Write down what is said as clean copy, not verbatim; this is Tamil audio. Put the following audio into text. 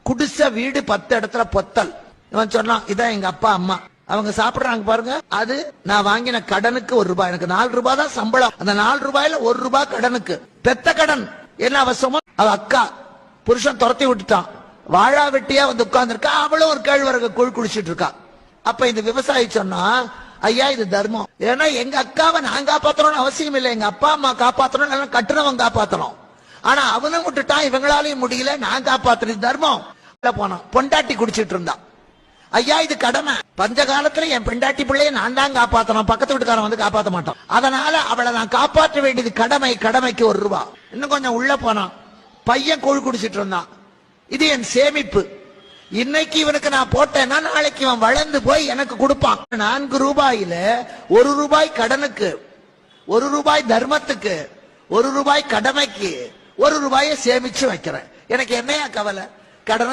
குடிசை வீடு 10 இடத்துல பொத்தல். இவன் சொன்னான், இதான் எங்க அப்பா அம்மா, அவங்க சாப்பிடுறாங்க பாருங்க, அது நான் வாங்கின கடனுக்கு ₹1. எனக்கு ₹4 தான் சம்பளம். அந்த ₹4 ₹1 கடனுக்கு. பெத்த கடன். என்ன அவசரமோ அவ அக்கா புருஷன் துரத்தி விட்டுட்டான், வாழா வெட்டியா வந்து உட்கார்ந்து இருக்கா, அவளும் ஒரு கேழ்வரகு கூழ் குடிச்சிட்டு இருக்கா. அப்ப இந்த விவசாயி சொன்னா, ஐயா இது தர்மம். ஏன்னா எங்க அக்காவை நான் காப்பாத்தணும்னு அவசியம் இல்லை, எங்க அப்பா அம்மா காப்பாத்தணும், கட்டுனவன் காப்பாத்தணும். ஆனா அவனும் விட்டுட்டான், இவங்களாலையும் முடியல, நான் காப்பாத்துறது தர்மம். போனான், பொண்டாட்டி குடிச்சிட்டு இருந்தான். ஐயா இது கடமை, பஞ்ச காலத்துல என் பெண்டாட்டி பிள்ளைய நான் தான் காப்பாத்தணும், பக்கத்து வீட்டுக்காரன் வந்து காப்பாத்த மாட்டான், அதனால அவளை நான் காப்பாற்ற வேண்டியது கடமை, கடமைக்கு ₹1. இன்னும் கொஞ்சம் உள்ள போனான், பையன் கூழ் குடிச்சிட்டு இருந்தான். இது என் சேமிப்பு, இன்னைக்கு இவனுக்கு நான் போட்டேன்னா நாளைக்கு இவன் வளர்ந்து போய் எனக்கு கொடுப்பான். ₹4 ₹1 கடனுக்கு, ₹1 தர்மத்துக்கு, ₹1 கடமைக்கு, ₹1 சேமிச்சு வைக்கிறேன். எனக்கு என்னையா கவலை? கடன்